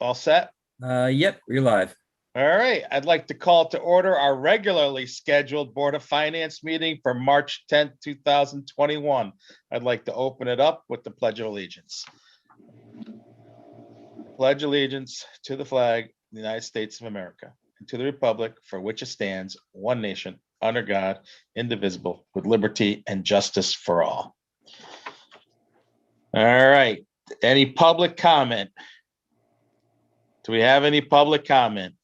All set? Yep, you're live. All right, I'd like to call to order our regularly scheduled Board of Finance meeting for March 10th, 2021. I'd like to open it up with the Pledge of Allegiance. Pledge allegiance to the flag of the United States of America and to the republic for which it stands, one nation, under God, indivisible, with liberty and justice for all. All right, any public comment? Do we have any public comment?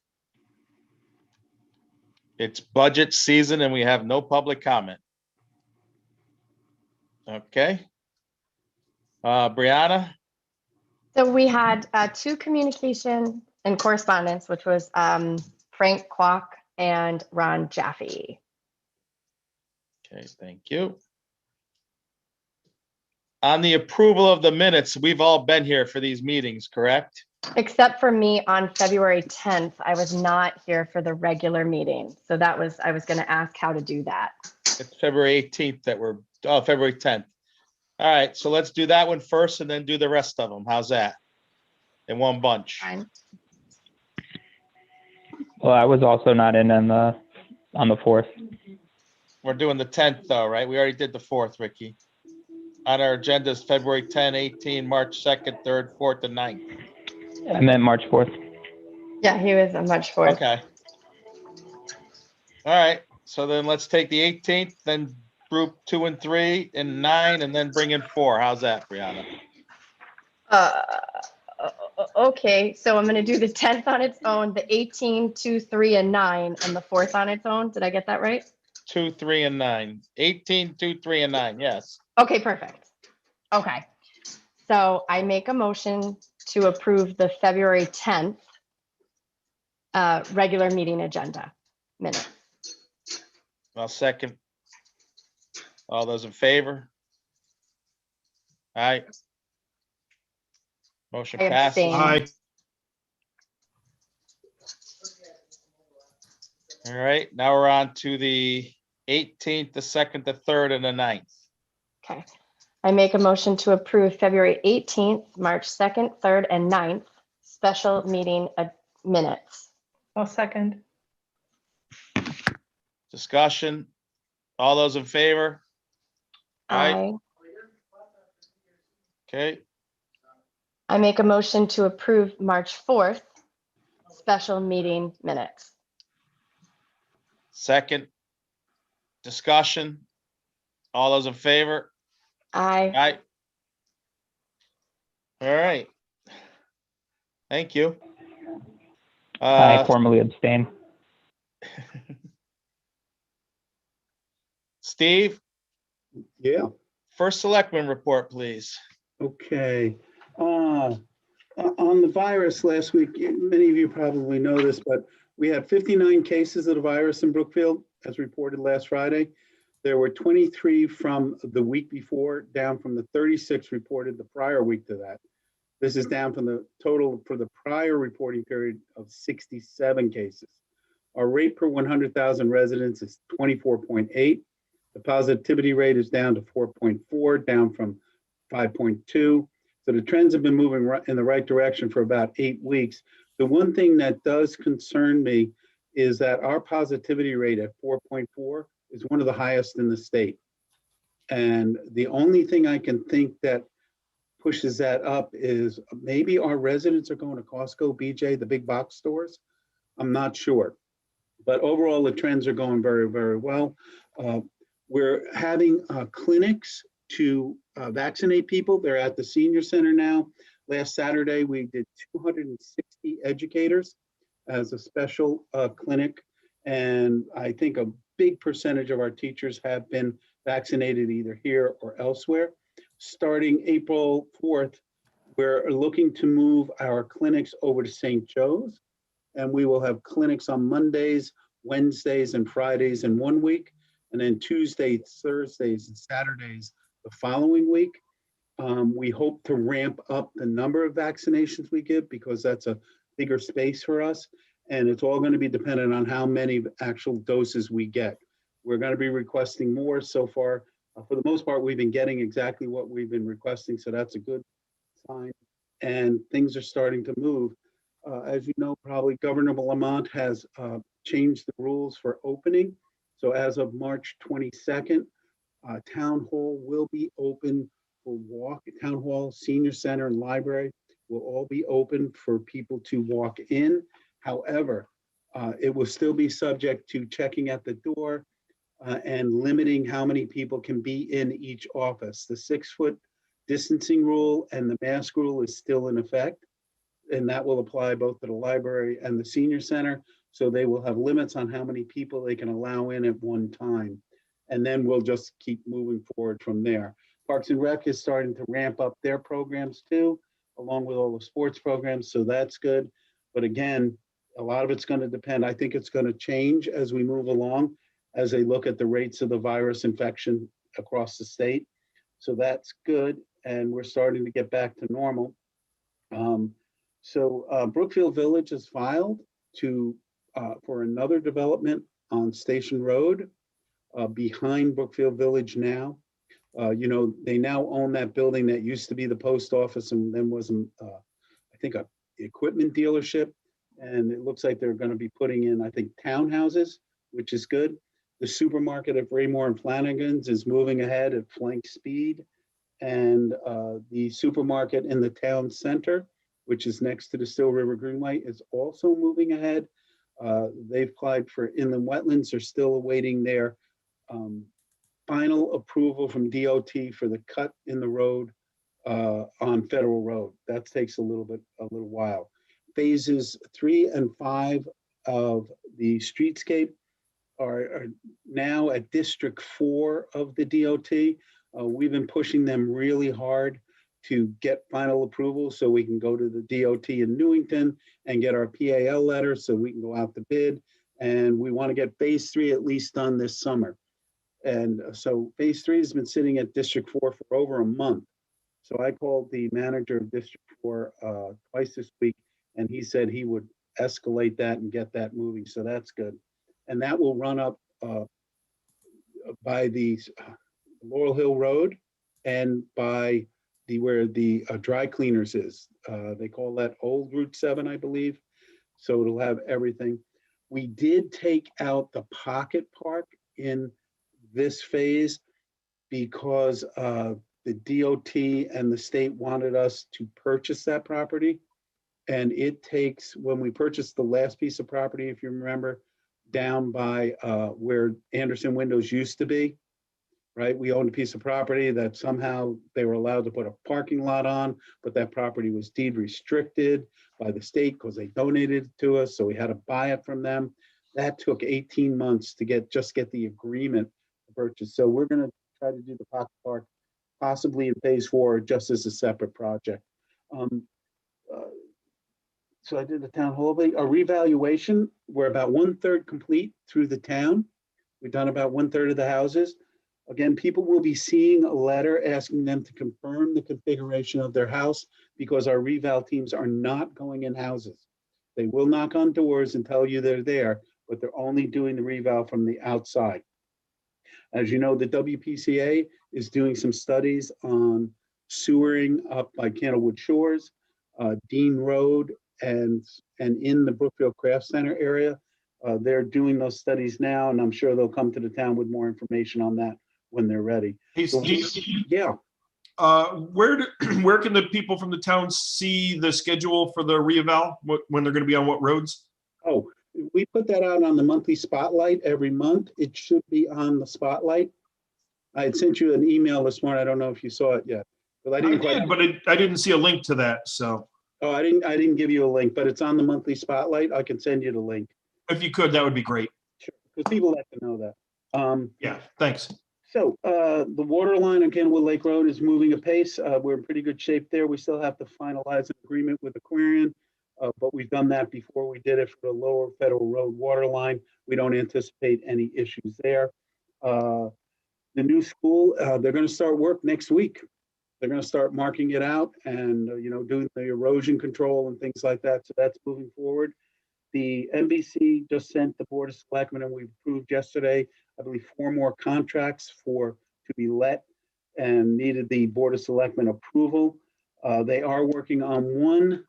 It's budget season and we have no public comment. Okay. Brianna? So we had two communication and correspondence, which was Frank Kwok and Ron Jaffe. Okay, thank you. On the approval of the minutes, we've all been here for these meetings, correct? Except for me on February 10th, I was not here for the regular meeting. So that was, I was going to ask how to do that. It's February 18th that we're, oh, February 10th. All right, so let's do that one first and then do the rest of them. How's that? In one bunch. Fine. Well, I was also not in on the 4th. We're doing the 10th though, right? We already did the 4th, Ricky. On our agenda is February 10, 18, March 2nd, 3rd, 4th, and 9th. I meant March 4th. Yeah, he was on March 4th. Okay. All right, so then let's take the 18th, then group 2 and 3 and 9, and then bring in 4. How's that, Brianna? Okay, so I'm going to do the 10th on its own, the 18, 2, 3, and 9, and the 4th on its own. Did I get that right? 2, 3, and 9. 18, 2, 3, and 9, yes. Okay, perfect. Okay, so I make a motion to approve the February 10th regular meeting agenda minutes. I'll second. All those in favor? Aye. Motion I passes. abstain. Aye. All right, now we're on to the 18th, the 2nd, the 3rd, and the 9th. Okay, I make a motion to approve February 18th, March 2nd, 3rd, and 9th special meeting minutes. I'll second. Discussion. All those in favor? Aye. Okay, I make a motion to approve March 4th special meeting minutes. second. Discussion. All those in favor? Aye. Aye. All right. Thank you. I formally abstain. Steve, Yeah, first selectman report, please. okay. On the virus last week, many of you probably know this, but we had 59 cases of the virus in Brookfield, as reported last Friday. There were 23 from the week before, down from the 36 reported the prior week to that. This is down from the total for the prior reporting period of 67 cases. Our rate per 100,000 residents is 24.8. The positivity rate is down to 4.4, down from 5.2. So the trends have been moving in the right direction for about 8 weeks. The one thing that does concern me is that our positivity rate at 4.4 is one of the highest in the state. And the only thing I can think that pushes that up is maybe our residents are going to Costco, BJ, the big box stores. I'm not sure. But overall, the trends are going very, very well. We're having clinics to vaccinate people. They're at the senior center now. Last Saturday, we did 260 educators as a special clinic. And I think a big percentage of our teachers have been vaccinated either here or elsewhere. Starting April 4th, we're looking to move our clinics over to St. Joe's. And we will have clinics on Mondays, Wednesdays, and Fridays in 1 week. And then Tuesdays, Thursdays, and Saturdays the following week. We hope to ramp up the number of vaccinations we give because that's a bigger space for us. And it's all going to be dependent on how many actual doses we get. We're going to be requesting more. So far, for the most part, we've been getting exactly what we've been requesting. So that's a good sign. And things are starting to move. As you know, probably Governor Lamont has changed the rules for opening. So as of March 22nd, Town Hall will be open for walk. Town Hall, Senior Center, and Library will all be open for people to walk in. However, it will still be subject to checking at the door and limiting how many people can be in each office. The 6-foot distancing rule and the mask rule is still in effect, and that will apply both to the library and the senior center. So they will have limits on how many people they can allow in at one time. And then we'll just keep moving forward from there. Parks and Rec is starting to ramp up their programs too, along with all the sports programs. So that's good. But again, a lot of it's going to depend. I think it's going to change as we move along, as they look at the rates of the virus infection across the state. So that's good. And we're starting to get back to normal. Brookfield Village has filed for another development on Station Road behind Brookfield Village now. They now own that building that used to be the post office and then was, I think, a equipment dealership. And it looks like they're going to be putting in, I think, townhouses, which is good. The supermarket at Raymore and Flanagan's is moving ahead at flank speed. And the supermarket in the town center, which is next to the Still River Greenway, is also moving ahead. They've applied for inland wetlands. They're still awaiting their final approval from DOT for the cut in the road on Federal Road. That takes a little while. Phases 3 and 5 of the streetscape are now at District 4 of the DOT. We've been pushing them really hard to get final approval so we can go to the DOT in Newington and get our PAL letter so we can go out to bid. And we want to get phase 3 at least done this summer. And so phase 3 has been sitting at District 4 for over a month. So I called the manager of District 4 twice this week, and he said he would escalate that and get that moving. So that's good. And that will run up by the Laurel Hill Road and by where the dry cleaners is. They call that Old Route 7, I believe. So it'll have everything. We did take out the pocket park in this phase because the DOT and the state wanted us to purchase that property. And it takes, when we purchased the last piece of property, if you remember, down by where Anderson Windows used to be, right? We owned a piece of property that somehow they were allowed to put a parking lot on, but that property was deed restricted by the state because they donated it to us. So we had to buy it from them. That took 18 months to get the agreement to purchase. So we're going to try to do the pocket park possibly in phase 4 just as a separate project. So I did the town hall, a revaluation. We're about 1/3 complete through the town. We've done about 1/3 of the houses. Again, people will be seeing a letter asking them to confirm the configuration of their house because our reval teams are not going in houses. They will knock on doors and tell you they're there, but they're only doing the reval from the outside. As you know, the WPCA is doing some studies on sewering up by Candlewood Shores, Dean Road, and in the Brookfield Craft Center area. They're doing those studies now, and I'm sure they'll come to the town with more information on that when they're ready. Hey, So, Steve, yeah. where can the people from the town see the schedule for the reeval? When they're going to be on what roads? Oh, we put that out on the monthly spotlight every month. It should be on the spotlight. I had sent you an email this morning. I don't know if you saw it yet, but I didn't quite. Did, but I didn't see a link to that. So. Oh, I didn't give you a link, but it's on the monthly spotlight. I can send you the link. If you could, that would be great. Sure, because people like to know that. Yeah, thanks. So the Waterline on Candlewood Lake Road is moving apace. We're in pretty good shape there. We still have to finalize an agreement with Aquarian, but we've done that before. We did it for the lower Federal Road Waterline. We don't anticipate any issues there. The new school, they're going to start work next week. They're going to start marking it out and doing the erosion control and things like that. So that's moving forward. The NBC just sent the Board of Selectmen, and we approved yesterday, I believe, 4 more contracts to be let and needed the Board of Selectmen approval. They are working on one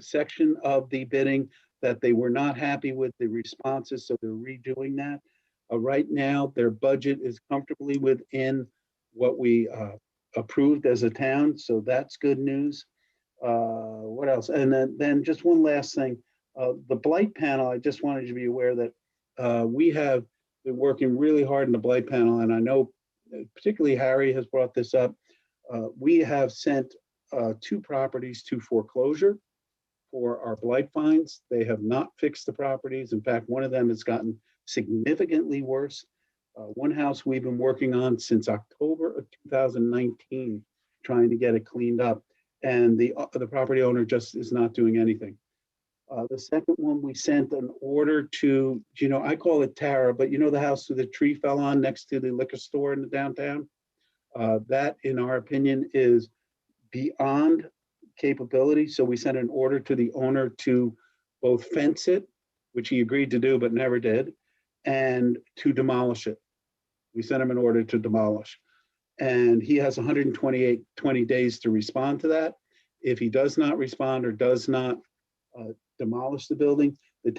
section of the bidding that they were not happy with the responses, so they're redoing that. Right now, their budget is comfortably within what we approved as a town, so that's good news. What else? And then just one last thing. The Blight Panel, I just wanted you to be aware that we have been working really hard in the Blight Panel, and I know particularly Harry has brought this up. We have sent 2 properties to foreclosure for our blight fines. They have not fixed the properties. In fact, one of them has gotten significantly worse. One house we've been working on since October of 2019, trying to get it cleaned up, and the property owner just is not doing anything. The second one, we sent an order to, I call it Tara, but the house where the tree fell on next to the liquor store in the downtown? That, in our opinion, is beyond capability. So we sent an order to the owner to both fence it, which he agreed to do but never did, and to demolish it. We sent him an order to demolish. And he has 20 days to respond to that. If he does not respond or does not demolish the building, the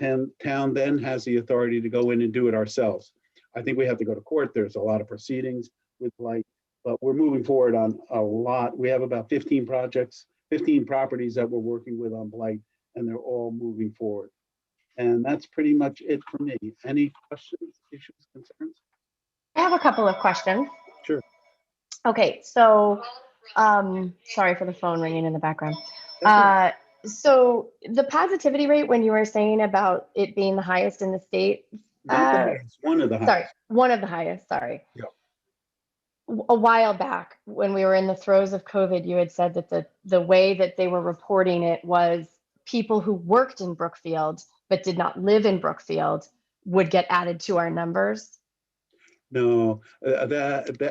town then has the authority to go in and do it ourselves. I think we have to go to court. There's a lot of proceedings with Blight, but we're moving forward on a lot. We have about 15 properties that we're working with on Blight, and they're all moving forward. And that's pretty much it for me. Any questions, issues, concerns? I have a couple of questions. Sure. Okay, so sorry for the phone ringing in the background. That's So the positivity rate, when you were saying about it being the highest in the state, one of the highest. sorry, one of the highest, sorry. Yeah. A while back, when we were in the throes of COVID, you had said that the way that they were reporting it was people who worked in Brookfield but did not live in Brookfield would get added to our numbers. No,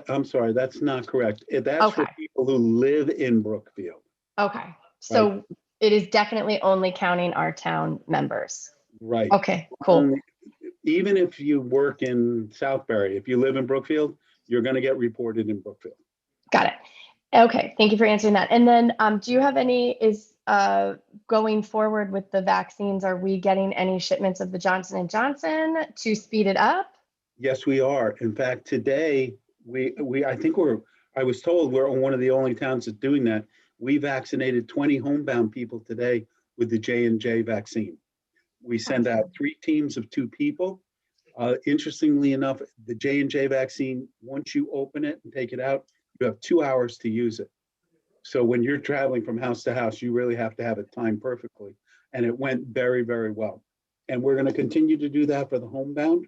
I'm sorry, that's not correct. That's for Okay. people who live in Brookfield. Okay, so it is definitely only counting our town members. Right. Okay, cool. Even if you work in Southbury, if you live in Brookfield, you're going to get reported in Brookfield. Got it. Okay, thank you for answering that. And then do you have going forward with the vaccines, are we getting any shipments of the Johnson & Johnson to speed it up? Yes, we are. In fact, today, I was told we're one of the only towns that's doing that. We vaccinated 20 homebound people today with the J&J vaccine. We send out 3 teams of 2 people. Interestingly enough, the J&J vaccine, once you open it and take it out, you have 2 hours to use it. So when you're traveling from house to house, you really have to have it timed perfectly. And it went very, very well. And we're going to continue to do that for the homebound.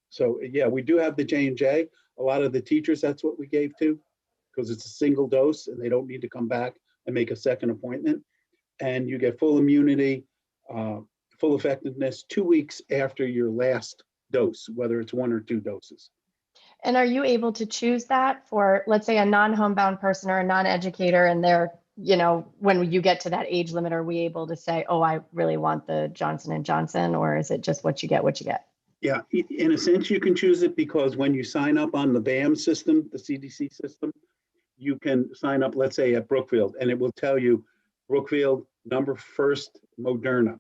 So yeah, we do have the J&J. A lot of the teachers, that's what we gave to, because it's a single dose and they don't need to come back and make a second appointment. And you get full immunity, full effectiveness 2 weeks after your last dose, whether it's 1 or 2 doses. And are you able to choose that for, let's say, a non-homebound person or a non-educator, and they're, when you get to that age limit, are we able to say, oh, I really want the Johnson & Johnson, or is it just what you get, what you get? Yeah, in a sense, you can choose it because when you sign up on the BAM system, the CDC system, you can sign up, let's say at Brookfield, and it will tell you Brookfield, number 1st, Moderna,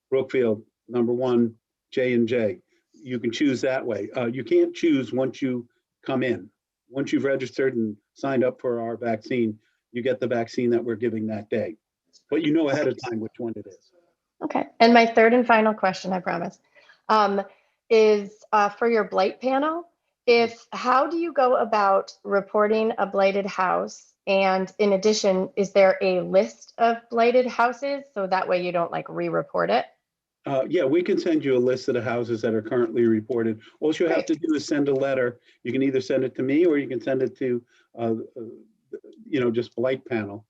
Brookfield, number 1, J&J. You can choose that way. You can't choose once you come in. Once you've registered and signed up for our vaccine, you get the vaccine that we're giving that day. But you know ahead of time which one it is. Okay. And my third and final question, I promise, is for your blight panel. How do you go about reporting a blighted house? And in addition, is there a list of blighted houses so that way you don't re-report it? Yeah, we can send you a list of the houses that are currently reported. All you have to do is send a letter. You can either send it to me or you can send it to, just Blight Panel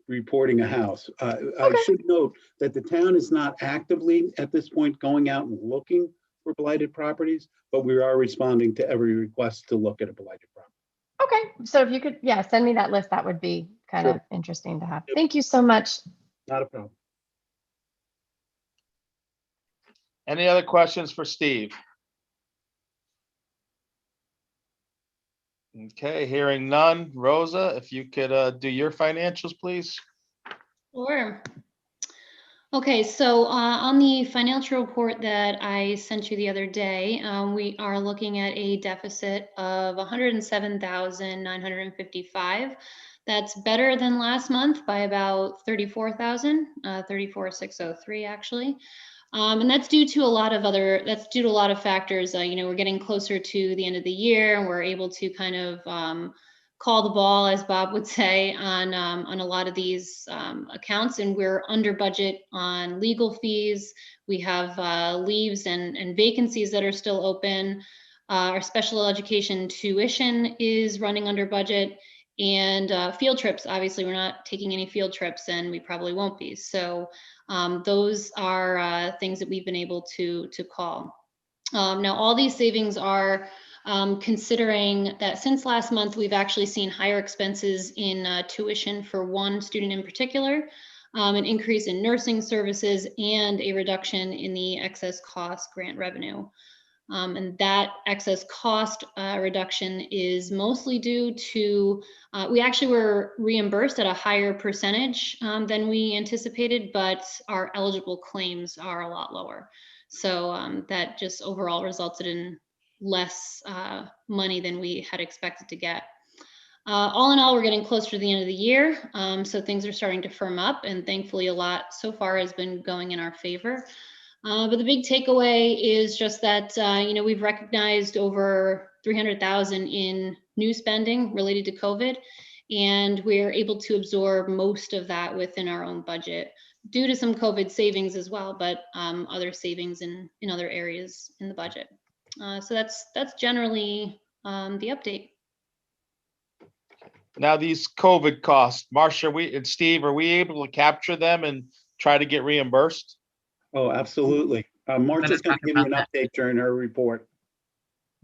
reporting a house. I should note that the town is not actively at this point going out and looking for blighted properties, but we are responding to every request to look at a blighted property. Okay, so if you could, send me that list, that would be kind of interesting to have. Thank you so much. Not a problem. Any other questions for Steve? Okay, hearing none. Rosa, if you could do your financials, please. Sure. Okay, so on the financial report that I sent you the other day, we are looking at a deficit of 107,955. That's better than last month by about 34,000, 34,603 actually. And that's due to a lot of factors. We're getting closer to the end of the year, and we're able to kind of call the ball, as Bob would say, on a lot of these accounts, and we're under budget on legal fees. We have leaves and vacancies that are still open. Our special education tuition is running under budget, and field trips. Obviously, we're not taking any field trips, and we probably won't be. So those are things that we've been able to call. Now, all these savings are considering that since last month, we've actually seen higher expenses in tuition for one student in particular, an increase in nursing services, and a reduction in the excess cost grant revenue. And that excess cost reduction is mostly due to, we actually were reimbursed at a higher percentage than we anticipated, but our eligible claims are a lot lower. So that just overall resulted in less money than we had expected to get. All in all, we're getting closer to the end of the year. So things are starting to firm up, and thankfully a lot so far has been going in our favor. But the big takeaway is just that, we've recognized over 300,000 in new spending related to COVID, and we're able to absorb most of that within our own budget due to some COVID savings as well, but other savings in other areas in the budget. So that's generally the update. Now, these COVID costs, Marcia, and Steve, are we able to capture them and try to get reimbursed? Oh, absolutely. Marcia's going to give you an update during her report.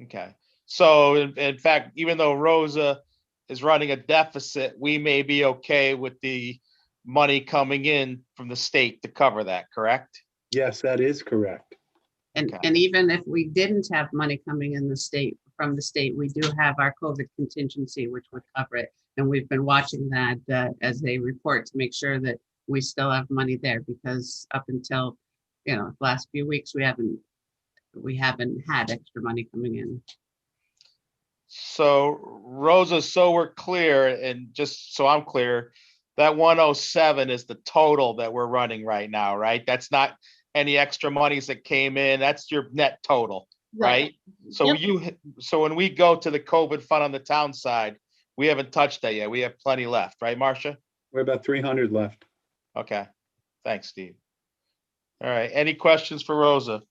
Okay. So in fact, even though Rosa is running a deficit, we may be okay with the money coming in from the state to cover that, correct? Yes, that is correct. And Okay. and even if we didn't have money coming in from the state, we do have our COVID contingency, which would cover it. And we've been watching that as they report to make sure that we still have money there, because up until last few weeks we haven't had extra money coming in. So Rosa, so we're clear, and just so I'm clear, that 107 is the total that we're running right now, right? That's not any extra monies that came in. That's your net total, right? So Yep. so when we go to the COVID fund on the town side, we haven't touched that yet. We have plenty left, right, Marcia? We're about 300 left. Okay. Thanks, Steve. All right. Any questions for Rosa?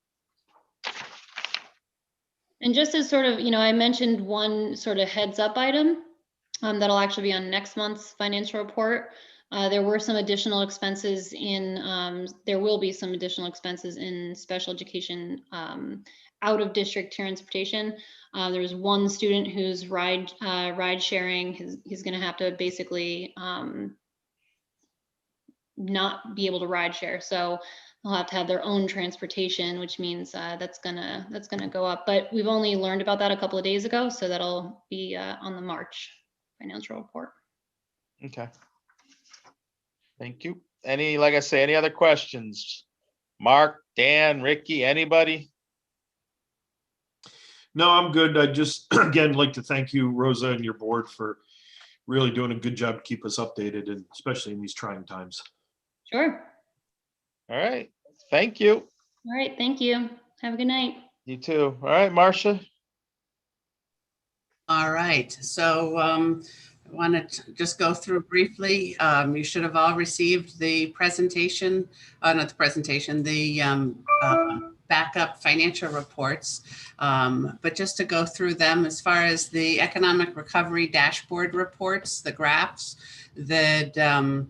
And just as sort of, I mentioned one sort of heads up item that'll actually be on next month's financial report. There will be some additional expenses in special education out of district transportation. There's one student who's ride sharing. He's going to have to basically not be able to ride share. So they'll have to have their own transportation, which means that's gonna go up. But we've only learned about that a couple of days ago, so that'll be on the March financial report. Okay. Thank you. Like I say, any other questions? Mark, Dan, Ricky, anybody? No, I'm good. I just, again, like to thank you, Rosa, and your board for really doing a good job to keep us updated, and especially in these trying times. Sure. All right. Thank you. All right. Thank you. Have a good night. You too. All right, Marcia. All right, so I want to just go through briefly. You should have all received the presentation, not the presentation, the backup financial reports. But just to go through them, as far as the economic recovery dashboard reports, the graphs, the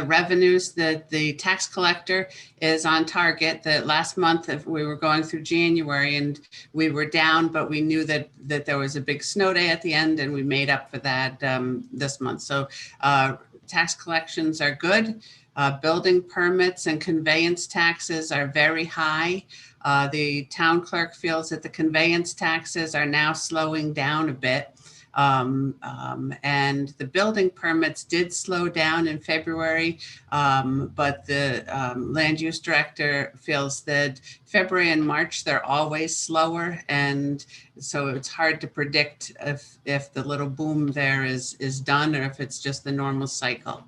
revenues, that the tax collector is on target. That last month, if we were going through January and we were down, but we knew that there was a big snow day at the end, and we made up for that this month. So tax collections are good. Building permits and conveyance taxes are very high. The town clerk feels that the conveyance taxes are now slowing down a bit. And the building permits did slow down in February, but the land use director feels that February and March, they're always slower. And so it's hard to predict if the little boom there is done or if it's just the normal cycle.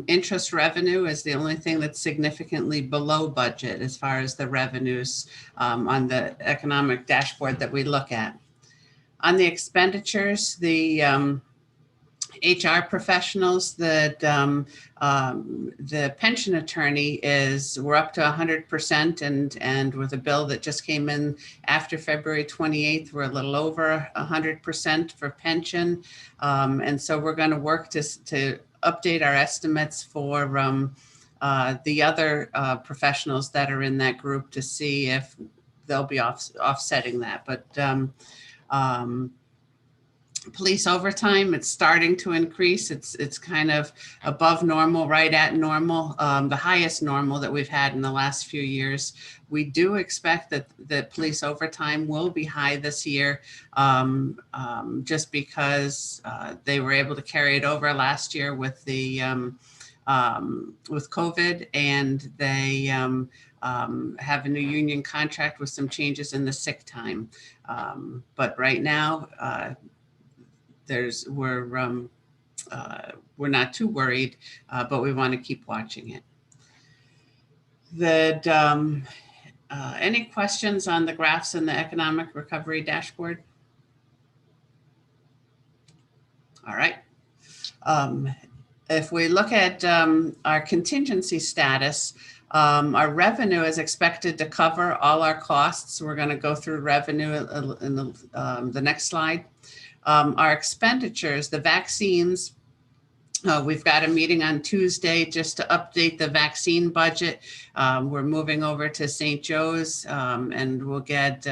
Interest revenue is the only thing that's significantly below budget as far as the revenues on the economic dashboard that we look at. On the expenditures, the HR professionals, that the pension attorney we're up to 100%, and with a bill that just came in after February 28th, we're a little over 100% for pension. And so we're going to work to update our estimates for the other professionals that are in that group to see if they'll be offsetting that. But police overtime, it's starting to increase. It's kind of above normal, right at normal, the highest normal that we've had in the last few years. We do expect that police overtime will be high this year, just because they were able to carry it over last year with the with COVID, and they have a new union contract with some changes in the sick time. But right now, we're not too worried, but we want to keep watching it. Any questions on the graphs in the economic recovery dashboard? All right. If we look at our contingency status, our revenue is expected to cover all our costs. We're going to go through revenue in the next slide. Our expenditures, the vaccines, we've got a meeting on Tuesday just to update the vaccine budget. We're moving over to St. Joe's, and we'll get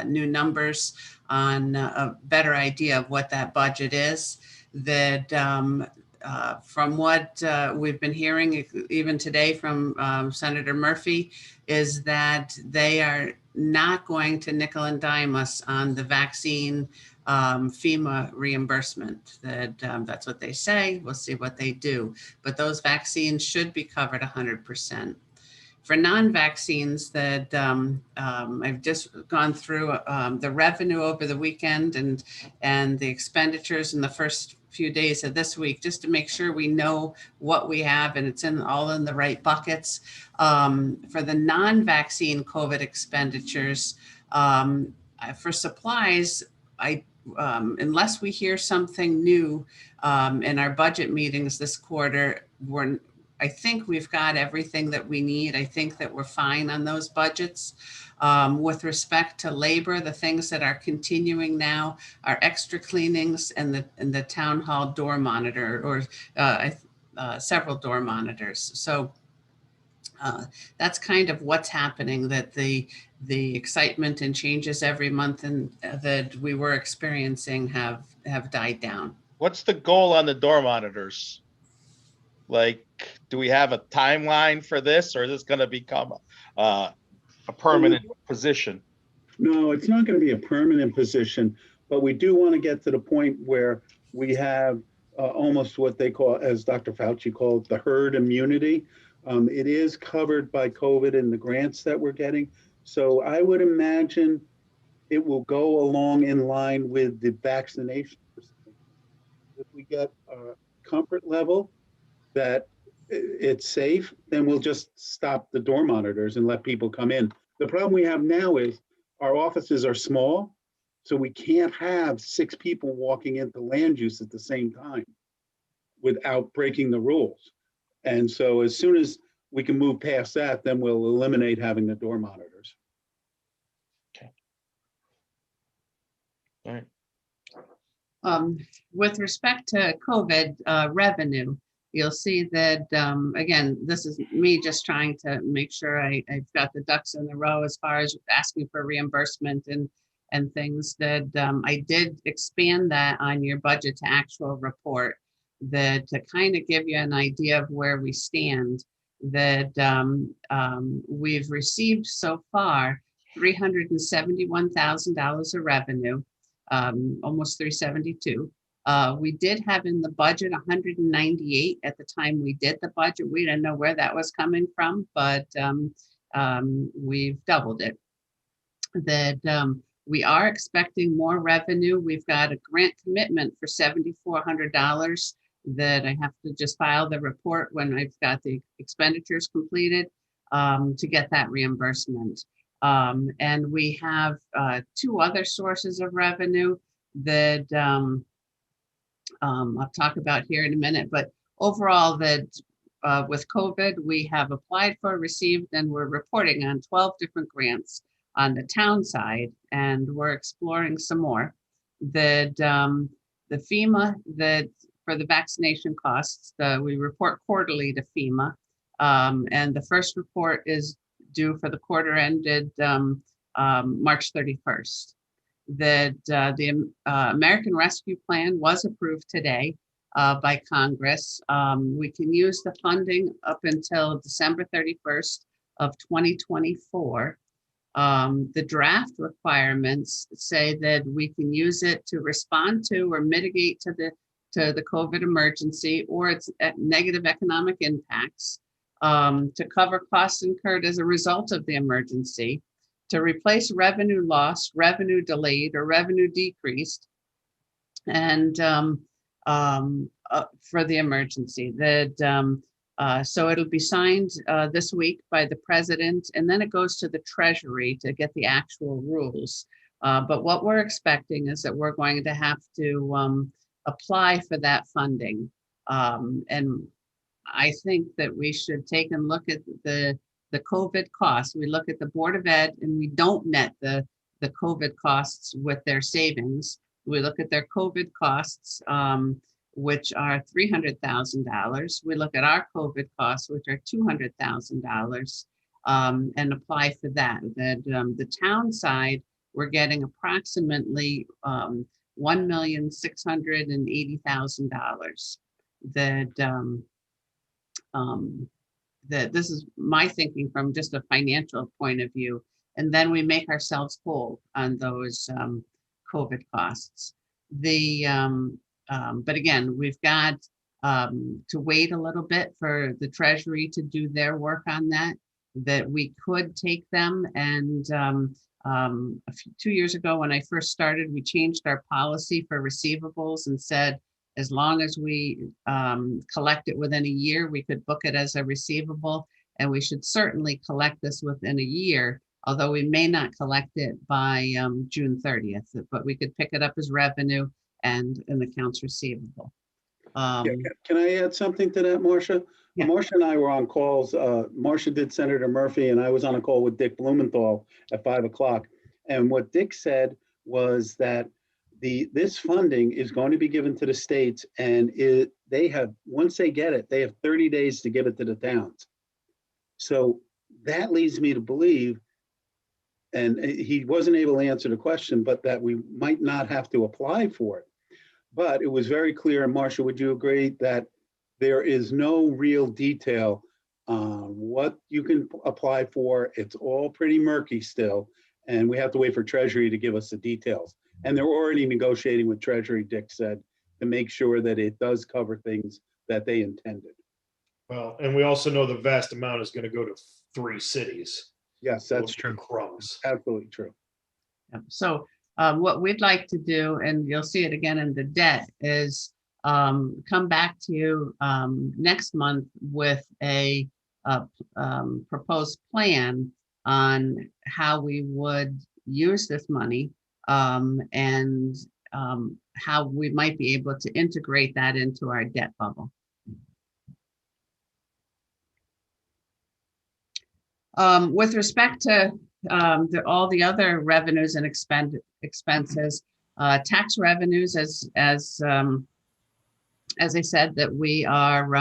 new numbers on a better idea of what that budget is. That from what we've been hearing, even today from Senator Murphy, is that they are not going to nickel and dime us on the vaccine FEMA reimbursement. That's what they say. We'll see what they do. But those vaccines should be covered 100%. For non-vaccines, that I've just gone through the revenue over the weekend and the expenditures in the first few days of this week, just to make sure we know what we have and it's all in the right buckets. For the non-vaccine COVID expenditures, for supplies, unless we hear something new in our budget meetings this quarter, I think we've got everything that we need. I think that we're fine on those budgets. With respect to labor, the things that are continuing now are extra cleanings and the town hall door monitor, or several door monitors. So that's kind of what's happening, that the excitement and changes every month and that we were experiencing have died down. What's the goal on the door monitors? Like, do we have a timeline for this, or is this going to become a permanent position? No, it's not going to be a permanent position, but we do want to get to the point where we have almost what they call, as Dr. Fauci called, the herd immunity. It is covered by COVID and the grants that we're getting. So I would imagine it will go along in line with the vaccination percentage. If we get a comfort level that it's safe, then we'll just stop the door monitors and let people come in. The problem we have now is our offices are small, so we can't have 6 people walking into land use at the same time without breaking the rules. And so as soon as we can move past that, then we'll eliminate having the door monitors. Okay. All right. With respect to COVID revenue, you'll see that, again, this is me just trying to make sure I've got the ducks in a row as far as asking for reimbursement and things, that I did expand that on your budget to actual report, that to kind of give you an idea of where we stand, that we've received so far $371,000 of revenue. almost 372. We did have in the budget 198 at the time we did the budget. We didn't know where that was coming from, but we've doubled it. That we are expecting more revenue. We've got a grant commitment for $7,400 that I have to just file the report when I've got the expenditures completed to get that reimbursement. And we have two other sources of revenue that I'll talk about here in a minute, but overall that with COVID, we have applied for, received, and we're reporting on 12 different grants on the town side, and we're exploring some more. That the FEMA, that for the vaccination costs, we report quarterly to FEMA, and the first report is due for the quarter ended March 31st. That the American Rescue Plan was approved today by Congress. We can use the funding up until December 31st of 2024. The draft requirements say that we can use it to respond to or mitigate to the COVID emergency or its negative economic impacts, to cover costs incurred as a result of the emergency, to replace revenue lost, revenue delayed, or revenue decreased, and for the emergency. That so it'll be signed this week by the president, and then it goes to the Treasury to get the actual rules. But what we're expecting is that we're going to have to apply for that funding. And I think that we should take and look at the COVID costs. We look at the Board of Ed and we don't net the COVID costs with their savings. We look at their COVID costs, which are $300,000. We look at our COVID costs, which are $200,000, and apply for that. That the town side, we're getting approximately $1,680,000. That this is my thinking from just a financial point of view, and then we make ourselves whole on those COVID costs. But again, we've got to wait a little bit for the Treasury to do their work on that. That we could take them, and 2 years ago when I first started, we changed our policy for receivables and said, as long as we collect it within a year, we could book it as a receivable, and we should certainly collect this within a year, although we may not collect it by June 30th, but we could pick it up as revenue and an accounts receivable. Yeah, can I add something to that, Marcia? Yeah. Marcia and I were on calls. Marcia did Senator Murphy, and I was on a call with Dick Blumenthal at 5 o'clock. And what Dick said was that this funding is going to be given to the states, and they have, once they get it, they have 30 days to give it to the towns. So that leads me to believe, and he wasn't able to answer the question, but that we might not have to apply for it. But it was very clear, and Marcia, would you agree that there is no real detail on what you can apply for? It's all pretty murky still, and we have to wait for Treasury to give us the details. And they're already negotiating with Treasury, Dick said, to make sure that it does cover things that they intended. Well, and we also know the vast amount is going to go to 3 cities. Yes, that's true. Crumbs. Absolutely true. So what we'd like to do, and you'll see it again in the debt, is come back to you next month with a proposed plan on how we would use this money, and how we might be able to integrate that into our debt bubble. With respect to all the other revenues and expenses, tax revenues, as I said, that we are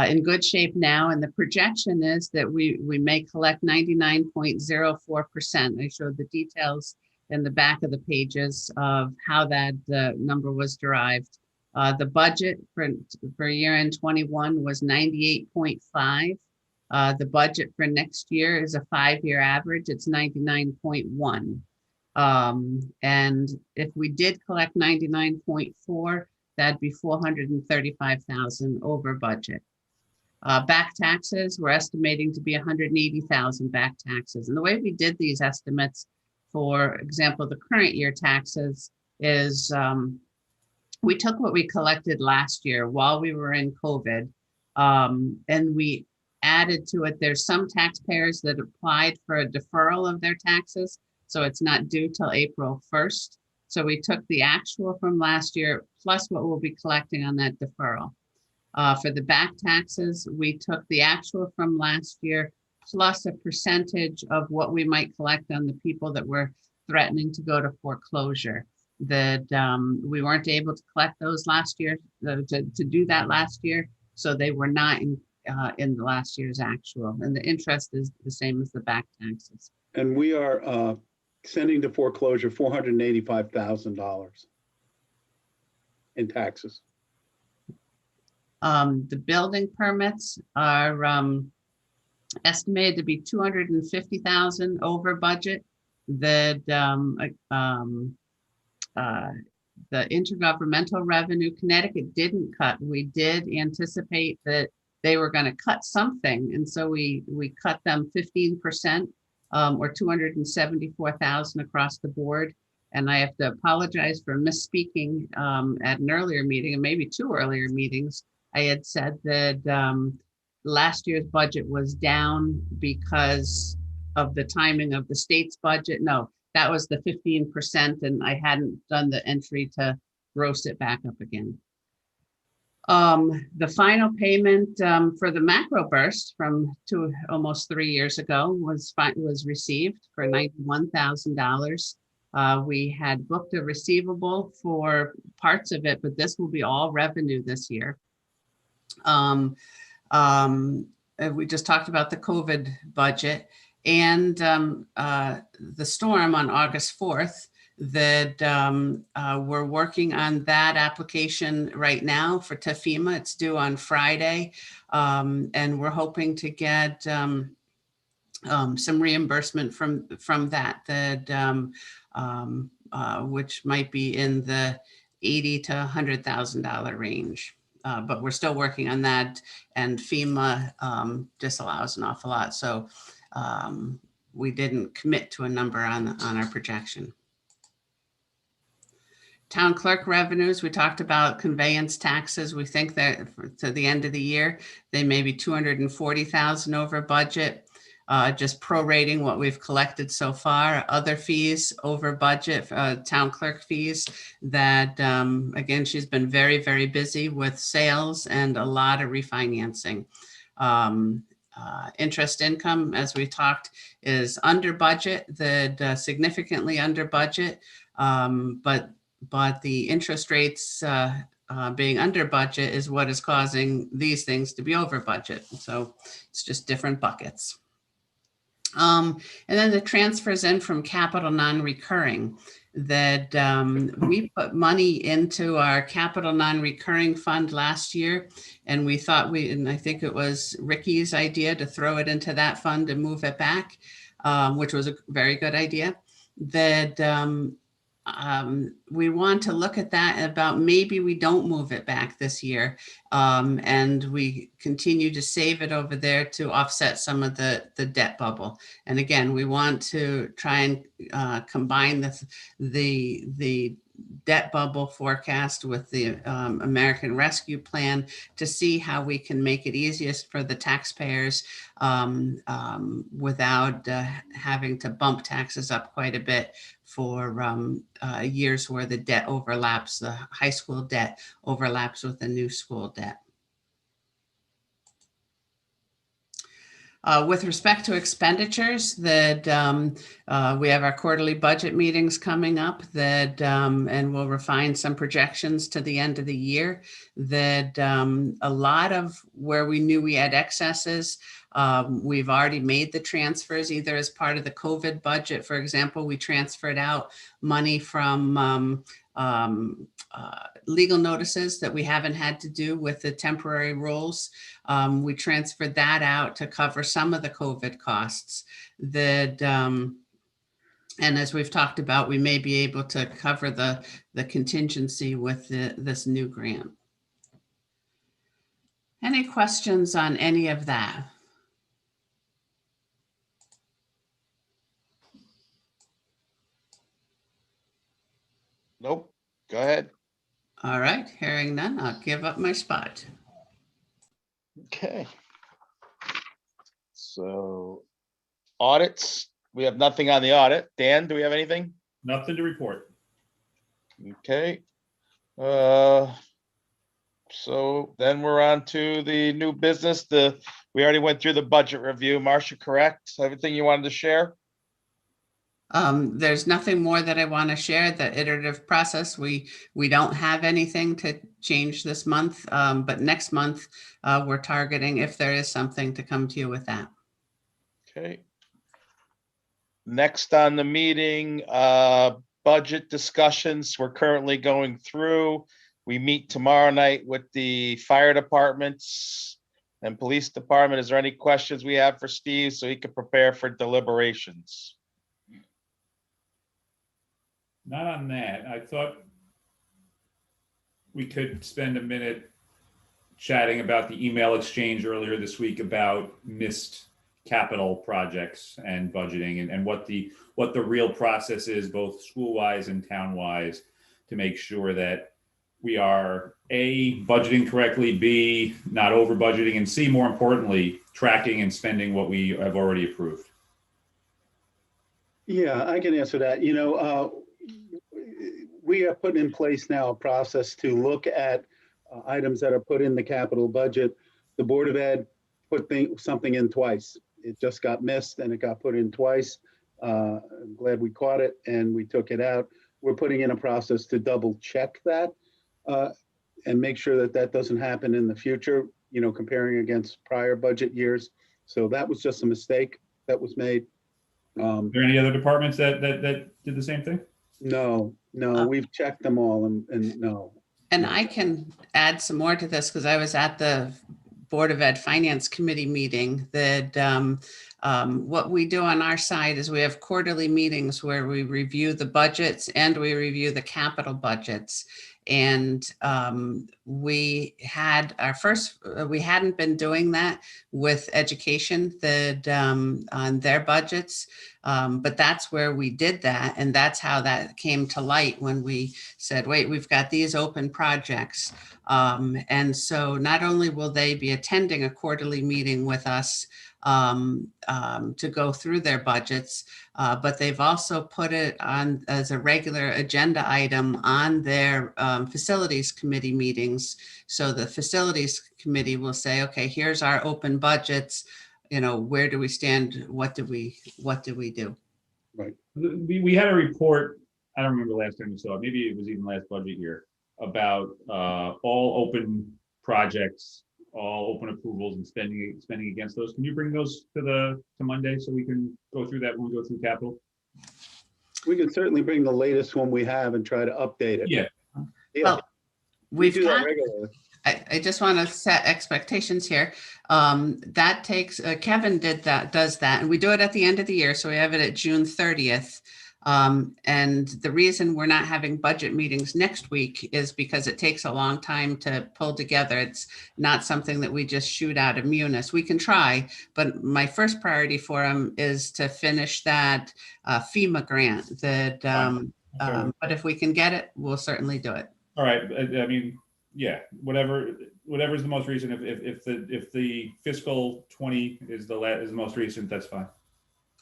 in good shape now, and the projection is that we may collect 99.04%. I showed the details in the back of the pages of how that number was derived. The budget for year end 21 was 98.5. The budget for next year is a 5-year average. It's 99.1. And if we did collect 99.4, that'd be 435,000 over budget. Back taxes, we're estimating to be 180,000 back taxes. And the way we did these estimates, for example, the current year taxes is we took what we collected last year while we were in COVID, and we added to it. There's some taxpayers that applied for a deferral of their taxes, so it's not due till April 1st. So we took the actual from last year plus what we'll be collecting on that deferral. For the back taxes, we took the actual from last year plus a percentage of what we might collect on the people that were threatening to go to foreclosure. That we weren't able to collect those last year, to do that last year, so they were not in the last year's actual. And the interest is the same as the back taxes. And we are sending to foreclosure $485,000 in taxes. The building permits are estimated to be 250,000 over budget. That the intergovernmental revenue, Connecticut didn't cut. We did anticipate that they were going to cut something, and so we cut them 15%, or 274,000 across the board. And I have to apologize for misspeaking at an earlier meeting, and maybe 2 earlier meetings. I had said that last year's budget was down because of the timing of the state's budget. No, that was the 15%, and I hadn't done the entry to gross it back up again. The final payment for the macro burst from almost 3 years ago was received for $91,000. We had booked a receivable for parts of it, but this will be all revenue this year. We just talked about the COVID budget and the storm on August 4th. That we're working on that application right now for FEMA. It's due on Friday, and we're hoping to get some reimbursement from that. Which might be in the $80,000 to $100,000 range. But we're still working on that, and FEMA disallows an awful lot. So we didn't commit to a number on our projection. Town clerk revenues, we talked about conveyance taxes. We think that to the end of the year, they may be 240,000 over budget. Just prorating what we've collected so far. Other fees over budget, town clerk fees that, again, she's been very, very busy with sales and a lot of refinancing. Interest income, as we talked, is under budget, that significantly under budget, but the interest rates being under budget is what is causing these things to be over budget. So it's just different buckets. And then the transfers in from capital non-recurring, that we put money into our capital non-recurring fund last year, and we thought and I think it was Ricky's idea to throw it into that fund and move it back, which was a very good idea. That we want to look at that about maybe we don't move it back this year, and we continue to save it over there to offset some of the debt bubble. And again, we want to try and combine the debt bubble forecast with the American Rescue Plan to see how we can make it easiest for the taxpayers without having to bump taxes up quite a bit for years where the debt overlaps, the high school debt overlaps with the new school debt. With respect to expenditures, that we have our quarterly budget meetings coming up, that and we'll refine some projections to the end of the year. That a lot of where we knew we had excesses, we've already made the transfers, either as part of the COVID budget. For example, we transferred out money from legal notices that we haven't had to do with the temporary rules. We transferred that out to cover some of the COVID costs. That And as we've talked about, we may be able to cover the contingency with this new grant. Any questions on any of that? Nope. Go ahead. All right, hearing none, I'll give up my spot. Okay. So audits, we have nothing on the audit. Dan, do we have anything? Nothing to report. Okay. So then we're on to the new business. We already went through the budget review. Marcia, correct? Everything you wanted to share? There's nothing more that I want to share. The iterative process, we don't have anything to change this month, but next month we're targeting, if there is something, to come to you with that. Okay. Next on the meeting, budget discussions we're currently going through. We meet tomorrow night with the fire departments and police department. Is there any questions we have for Steve so he can prepare for deliberations? Not on that. I thought we could spend a minute chatting about the email exchange earlier this week about missed capital projects and budgeting, and what the real process is, both school-wise and town-wise, to make sure that we are A, budgeting correctly, B, not over budgeting, and C, more importantly, tracking and spending what we have already approved. Yeah, I can answer that. You know, we have put in place now a process to look at items that are put in the capital budget. The Board of Ed put something in twice. It just got missed and it got put in twice. I'm glad we caught it and we took it out. We're putting in a process to double check that and make sure that that doesn't happen in the future, you know, comparing against prior budget years. So that was just a mistake that was made. Are there any other departments that did the same thing? No, we've checked them all and no. And I can add some more to this because I was at the Board of Ed Finance Committee meeting. That what we do on our side is we have quarterly meetings where we review the budgets and we review the capital budgets. And we had our first, we hadn't been doing that with education on their budgets, but that's where we did that. And that's how that came to light when we said, wait, we've got these open projects. And so not only will they be attending a quarterly meeting with us to go through their budgets, but they've also put it on as a regular agenda item on their facilities committee meetings. So the facilities committee will say, okay, here's our open budgets. You know, where do we stand? What do we do? Right. We had a report, I don't remember last time we saw it, maybe it was even last budget year, about all open projects, all open approvals and spending against those. Can you bring those to Monday so we can go through that when we go through capital? We can certainly bring the latest one we have and try to update it. Yeah. Well, we've do that got, regularly. I just want to set expectations here. That takes, Kevin does that, and we do it at the end of the year. So we have it at June 30th. And the reason we're not having budget meetings next week is because it takes a long time to pull together. It's not something that we just shoot out of Munis. We can try, but my first priority for them is to finish that FEMA grant. But if we can get it, we'll certainly do it. All right. I mean, yeah, whatever is the most recent. If the fiscal 20 is the most recent, that's fine.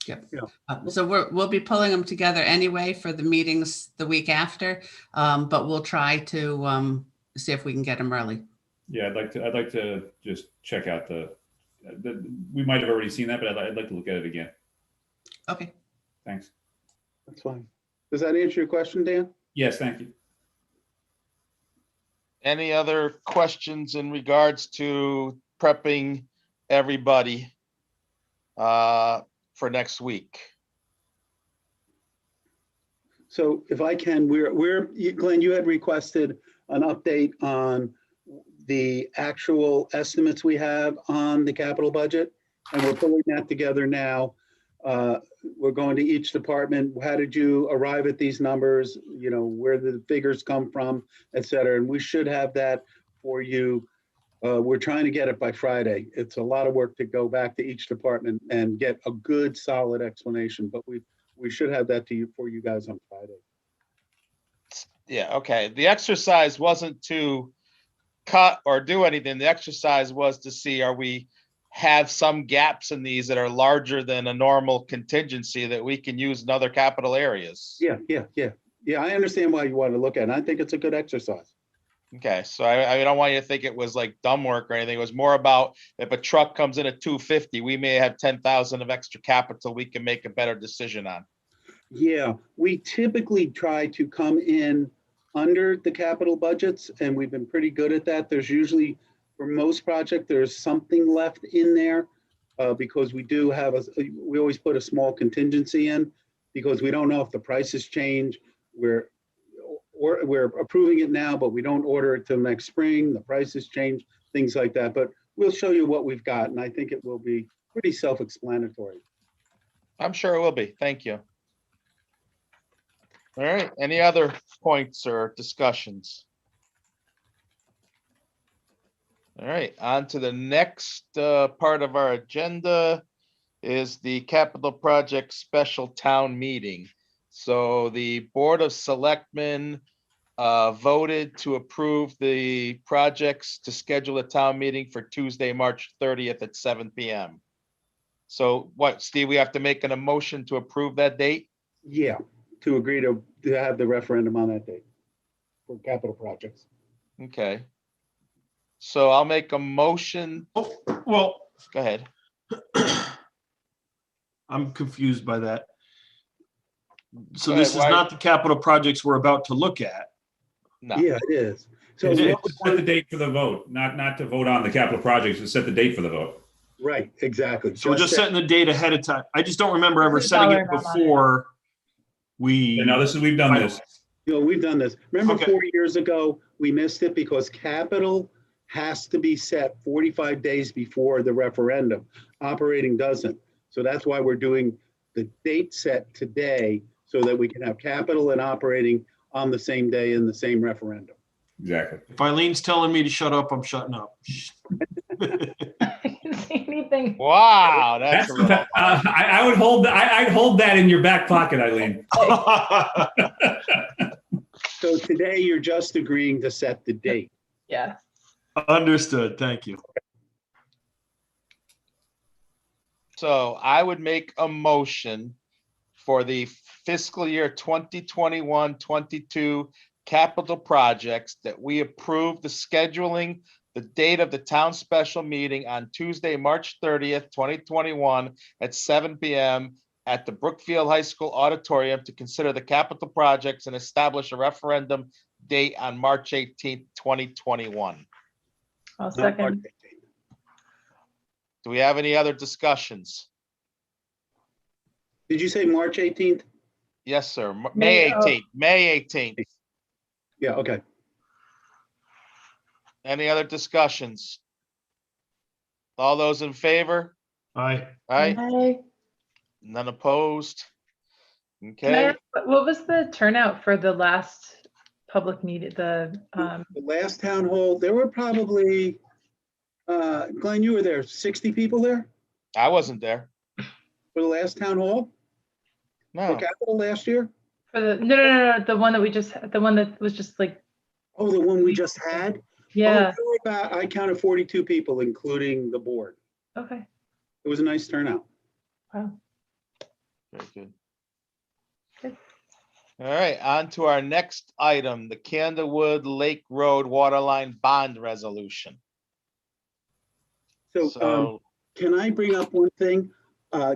Yep. Yeah. So we'll be pulling them together anyway for the meetings the week after, but we'll try to see if we can get them early. Yeah, I'd like to just check out we might have already seen that, but I'd like to look at it again. Okay. Thanks. That's fine. Does that answer your question, Dan? Yes, thank you. Any other questions in regards to prepping everybody for next week? So if I can, Glenn, you had requested an update on the actual estimates we have on the capital budget, and we're pulling that together now. We're going to each department. How did you arrive at these numbers? You know, where the figures come from, et cetera. And we should have that for you. We're trying to get it by Friday. It's a lot of work to go back to each department and get a good, solid explanation, but we should have that to you for you guys on Friday. Yeah, okay. The exercise wasn't to cut or do anything. The exercise was to see, are we have some gaps in these that are larger than a normal contingency that we can use in other capital areas? Yeah. I understand why you want to look at it. I think it's a good exercise. Okay, so I don't want you to think it was like dumb work or anything. It was more about if a truck comes in at 250, we may have 10,000 of extra capital we can make a better decision on. Yeah, we typically try to come in under the capital budgets, and we've been pretty good at that. There's usually, for most projects, there's something left in there because we do have we always put a small contingency in because we don't know if the prices change. We're approving it now, but we don't order it till next spring. The prices change, things like that. But we'll show you what we've got, and I think it will be pretty self-explanatory. I'm sure it will be. Thank you. All right, any other points or discussions? All right, on to the next part of our agenda is the capital project special town meeting. So the Board of Selectmen voted to approve the projects to schedule a town meeting for Tuesday, March 30th at 7 p.m. So what, Steve, we have to make an emotion to approve that date? Yeah, to agree to have the referendum on that date for capital projects. Okay. So I'll make a motion. Oh, well, Go ahead. I'm confused by that. So Go this ahead, is why- not the capital projects we're about to look at. No. Yeah, it is. So, It is. Set the date for the vote, not to vote on the capital projects, but set the date for the vote. right, exactly. So we're just setting the date ahead of time. I just don't remember ever setting it before we. No, we've done this. You know, we've done this. Remember Okay. 4 years ago, we missed it because capital has to be set 45 days before the referendum. Operating doesn't. So that's why we're doing the date set today so that we can have capital and operating on the same day in the same referendum. Exactly. If Eileen's telling me to shut up, I'm shutting up. I didn't see anything. Wow, that's a little. I would hold. I'd hold that in your back pocket, Eileen. So today you're just agreeing to set the date. Yeah. Understood. Thank you. So I would make a motion for the fiscal year 2021-22 capital projects that we approve the scheduling, the date of the town special meeting on Tuesday, March 30th, 2021 at 7 p.m. at the Brookfield High School Auditorium to consider the capital projects and establish a referendum date on March 18th, 2021. I'll Not March second. 18th. Do we have any other discussions? Did you say March 18th? Yes, sir. May- May 18th, May 18th. Yeah, okay. Any other discussions? All those in favor? Aye. Aye, Hi. none opposed? Can I Okay, ask, what was the turnout for the last public meeting, the, The last town hall, there were probably, Glenn, you were there, 60 people there I wasn't there. for the last town hall for No, capital last year? for the, no, the one that we just, the one that was just like, Oh, the one we just had? Oh, yeah, there were about, I counted 42 people, including the board. okay, It was a nice turnout. wow. very good. Good. All right, on to our next item, the Candlewood Lake Road Waterline Bond Resolution. So So, can I bring up one thing?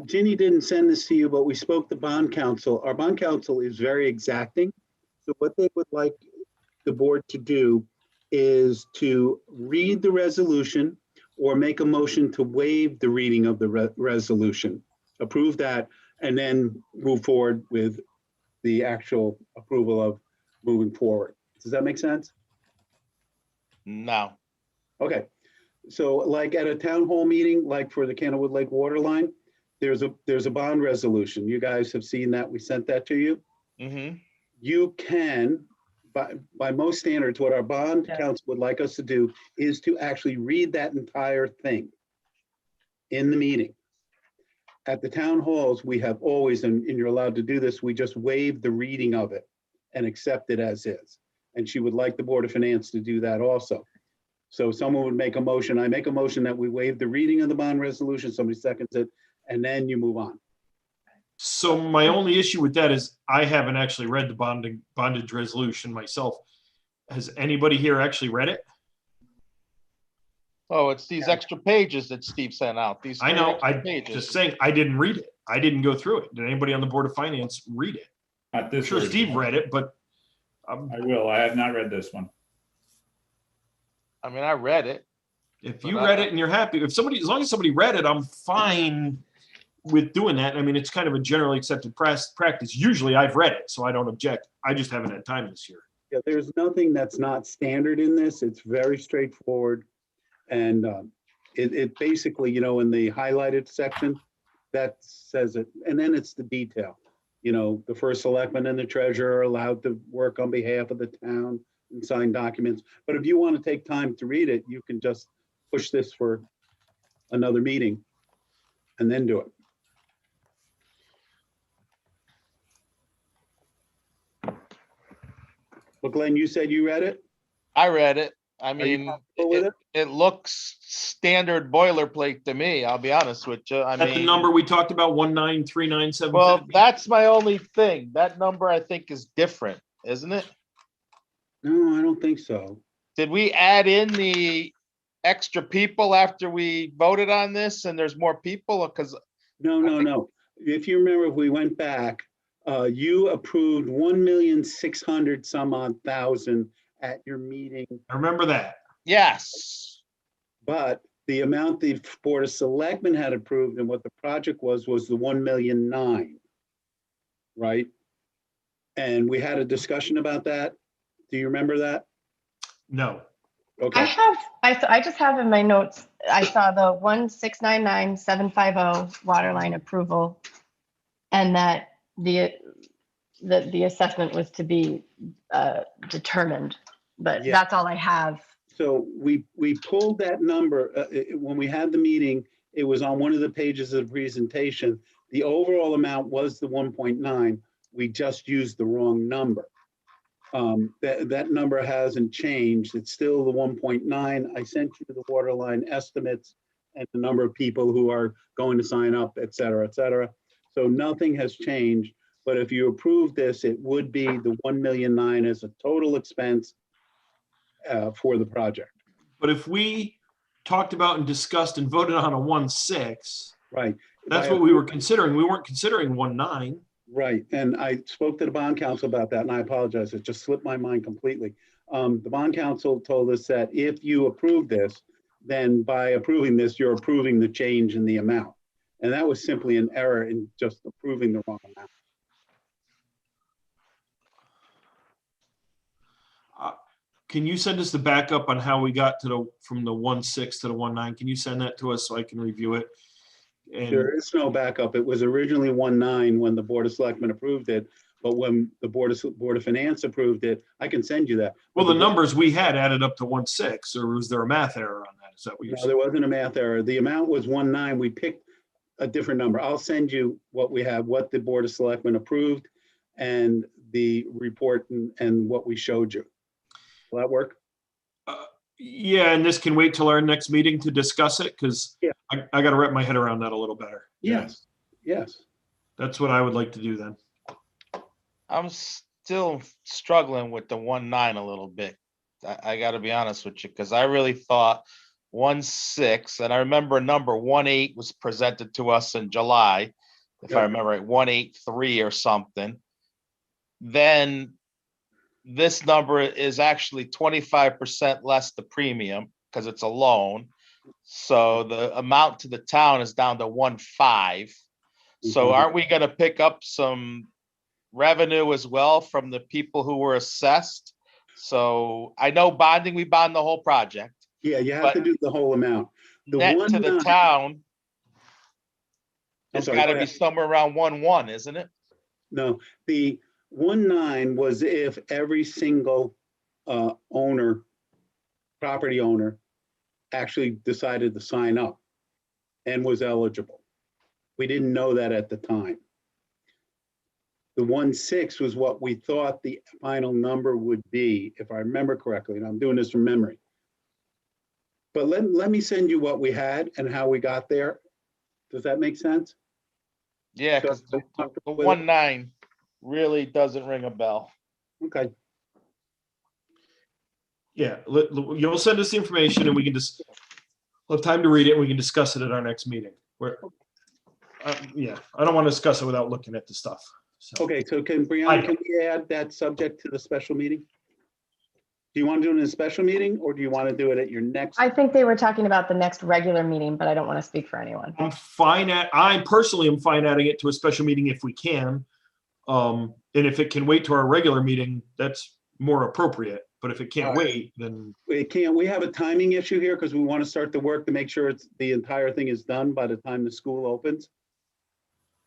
Ginny didn't send this to you, but we spoke to bond counsel. Our bond counsel is very exacting. So what they would like the board to do is to read the resolution or make a motion to waive the reading of the resolution. Approve that and then move forward with the actual approval of moving forward. Does that make sense? no, Okay, so like at a town hall meeting, like for the Candlewood Lake Waterline, there's a bond resolution. You guys have seen that. We sent that to you. Mm-hmm. You can, by most standards, what our bond Yeah. council would like us to do is to actually read that entire thing in the meeting. At the town halls, we have always, and you're allowed to do this, we just waive the reading of it and accept it as is. And she would like the Board of Finance to do that also. So someone would make a motion, I make a motion that we waive the reading of the bond resolution, somebody seconds it, and then you move on. So my only issue with that is I haven't actually read the bondage resolution myself. Has anybody here actually read it? Oh, it's these extra pages that Steve sent out. These I three know, extra I pages. just saying, I didn't read it. I didn't go through it. Did anybody on the Board of Finance read it? Not I'm this sure version. Steve read it, but I will. I have not read this one. I mean, I read it. if But you I- read it and you're happy, as long as somebody read it, I'm fine with doing that. I mean, it's kind of a generally accepted practice. Usually I've read it, so I don't object. I just haven't had time this year. Yeah, there's nothing that's not standard in this. It's very straightforward. And it basically, you know, in the highlighted section, that says it. And then it's the detail. You know, the first selectman and the treasurer are allowed to work on behalf of the town and sign documents. But if you want to take time to read it, you can just push this for another meeting and then do it. Well, Glenn, you said you read it? I read it. I Are you mean, comfortable with it? it looks standard boilerplate to me. I'll be honest with you. I That's the mean, number we talked about, 1939750. well, that's my only thing. That number I think is different, isn't it? No, I don't think so. Did we add in the extra people after we voted on this and there's more people? Because No, no, no. If you remember, if we went back, you approved 1,600,000 some odd thousand at your meeting, I remember that. yes, but the amount the Board of Selectmen had approved and what the project was the 1,000,009, right? And we had a discussion about that. Do you remember that? No. Okay. I just have in my notes, I saw the 1699750 Waterline approval, and that the assessment was to be determined, but Yeah. that's all I have. So we pulled that number, when we had the meeting, it was on one of the pages of the presentation. The overall amount was the 1.9. We just used the wrong number. That number hasn't changed. It's still the 1.9. I sent you the Waterline estimates and the number of people who are going to sign up, et cetera, et cetera. So nothing has changed. But if you approve this, it would be the 1,000,009 as a total expense for the project. But if we talked about and discussed and voted on a 1.6, Right. that's what we were considering. We weren't considering 1.9. Right, and I spoke to the bond council about that, and I apologize, it just slipped my mind completely. The bond council told us that if you approve this, then by approving this, you're approving the change in the amount. And that was simply an error in just approving the wrong amount. Can you send us the backup on how we got to from the 1.6 to the 1.9? Can you send that to us so I can review it? And There is no backup. It was originally 1.9 when the Board of Selectmen approved it, but when the Board of Finance approved it, I can send you that. well, the numbers we had added up to 1.6, or was there a math error on that? Is that what you're No, saying? there wasn't a math error. The amount was 1.9. We picked a different number. I'll send you what we have, what the Board of Selectmen approved and the report and what we showed you. Will that work? Yeah, and this can wait till our next meeting to discuss it, because Yeah. I got to wrap my head around that a little better. Yes. Yes. That's what I would like to do then. I'm still struggling with the 1.9 a little bit. I gotta be honest with you, because I really thought 1.6, and I remember number 1.8 was presented to us in July, if I Yeah. remember right, 1.83 or something. Then this number is actually 25% less the premium because it's a loan. So the amount to the town is down to 1.5. So Mhm. aren't we gonna pick up some revenue as well from the people who were assessed? So I know bonding, we bond the whole project. Yeah, you have to But do the whole amount. The Net to the 1.9 town, It's sorry, got go to be ahead. somewhere around 1-1, isn't it? No, the 1.9 was if every single property owner actually decided to sign up and was eligible. We didn't know that at the time. The 1.6 was what we thought the final number would be, if I remember correctly, and I'm doing this from memory. But let me send you what we had and how we got there. Does that make sense? Yeah, So- because the With it? 1-9 really doesn't ring a bell. Okay, Yeah, you'll send us the information and we can just, we'll have time to read it and we can discuss it at our next meeting. Yeah, I don't want to discuss it without looking at the stuff. So, okay, so Brianna, can we add that subject to the special meeting? Do you want to do it in a special meeting or do you want to do it at your next? I think they were talking about the next regular meeting, but I don't want to speak for anyone. I personally am fine adding it to a special meeting if we can. And if it can wait to our regular meeting, that's more appropriate. But if it can't wait, then We have a timing issue here because we want to start the work to make sure the entire thing is done by the time the school opens.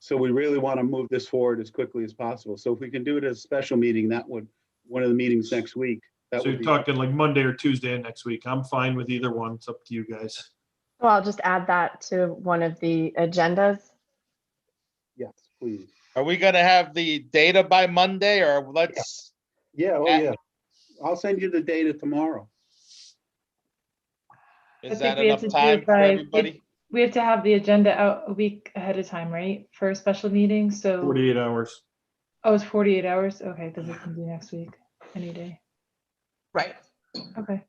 So we really want to move this forward as quickly as possible. So if we can do it as a special meeting, that would, one of the meetings next week. That so would you're be, talking like Monday or Tuesday of next week. I'm fine with either one. It's up to you guys. Well, I'll just add that to one of the agendas. yes, please. Are we gonna have the data by Monday or let's? Yeah, oh Yeah. yeah. I'll send you the data tomorrow. I Is think that we have enough to do time it for by- everybody? We have to have the agenda out a week ahead of time, right? For a special meeting, so. 48 hours. Oh, it's 48 hours? Okay, then we can do next week, any day. Right. Okay.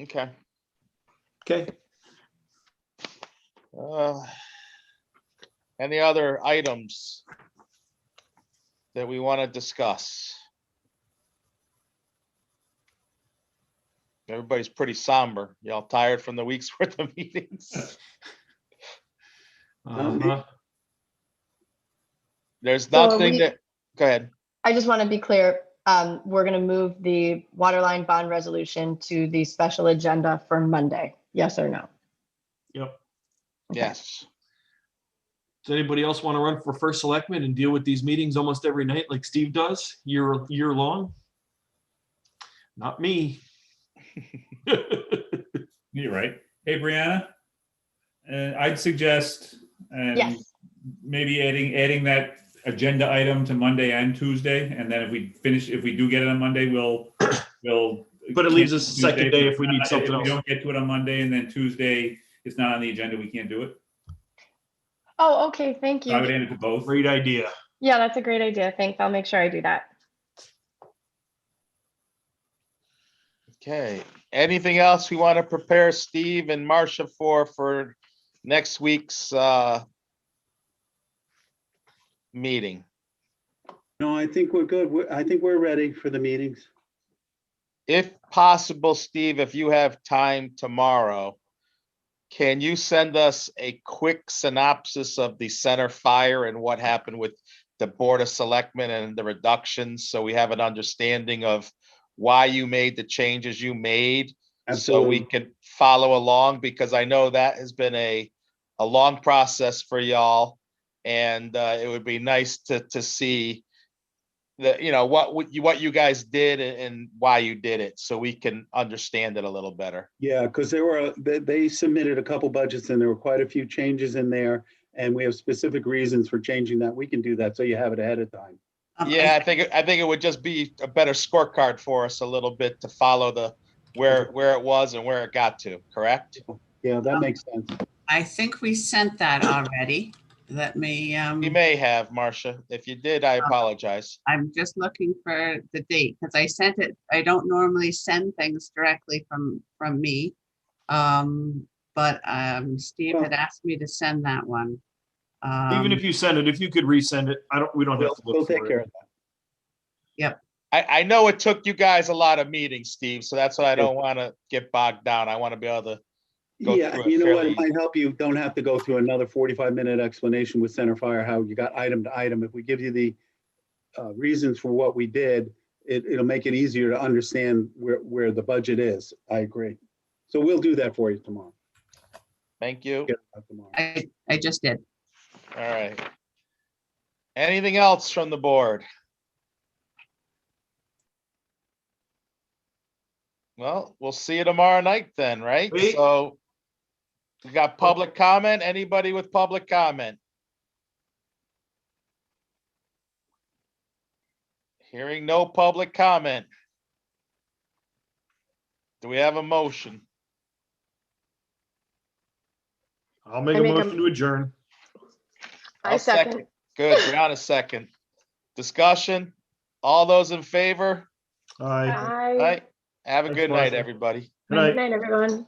Okay. Okay. Any other items that we want to discuss? Everybody's pretty somber. Y'all tired from the week's worth of meetings? Uh-huh. There's So are nothing we- that, go ahead. I just want to be clear, we're going to move the Waterline bond resolution to the special agenda for Monday. Yes or no? Yep. Okay. Yes. Does anybody else want to run for first selectman and deal with these meetings almost every night like Steve does, year long? Not me. You're right. Hey, Brianna, I'd suggest, and Yes. maybe adding that agenda item to Monday and Tuesday, and then if we do get it on Monday, we'll. But it leaves us a second day if we need something If else. we don't get to it on Monday and then Tuesday it's not on the agenda, we can't do it. Oh, okay, thank I would you. add it to both. Great idea. Yeah, that's a great idea. Thanks. I'll make sure I do that. Okay. Anything else we want to prepare Steve and Marcia for next week's meeting? No, I think we're good. I think we're ready for the meetings. If possible, Steve, if you have time tomorrow, can you send us a quick synopsis of the center fire and what happened with the Board of Selectmen and the reductions, so we have an understanding of why you made the changes you made, so we Absolutely. can follow along, because I know that has been a long process for y'all. And it would be nice to see that, what you guys did and why you did it, so we can understand it a little better. Yeah, because they submitted a couple budgets and there were quite a few changes in there. And we have specific reasons for changing that. We can do that, so you have it ahead of time. Yeah, I think it would just be a better scorecard for us a little bit to follow where it was and where it got to, correct? Yeah, that makes sense. I think we sent that already. Let me, You may have, Marcia. If you did, I apologize. I'm just looking for the date because I sent it. I don't normally send things directly from me. But Steve had asked me to send that one. Even if you send it, if you could resend it, we don't have to We'll look take for care it. of that. Yep. I know it took you guys a lot of meetings, Steve, so that's why I don't want to get bogged down. I want to be able to go Yeah, through it you know what, fairly it might help you, don't have to go through another 45-minute explanation with center fire, how you got item to item. If we give you the reasons for what we did, it'll make it easier to understand where the budget is. I agree. So we'll do that for you tomorrow. Thank you. Get it out tomorrow. I just did. All right. Anything else from the board? Well, we'll see you tomorrow night then, right? Wait. So we got public comment. Anybody with public comment? Hearing no public comment. Do we have a motion? I'll make I a make a- motion to adjourn. I I'll second. Good, Brianna second. Discussion? All those in favor? Aye. Bye. Right. Have a Thanks, good night, Martha. everybody. Good night. Good night, everyone.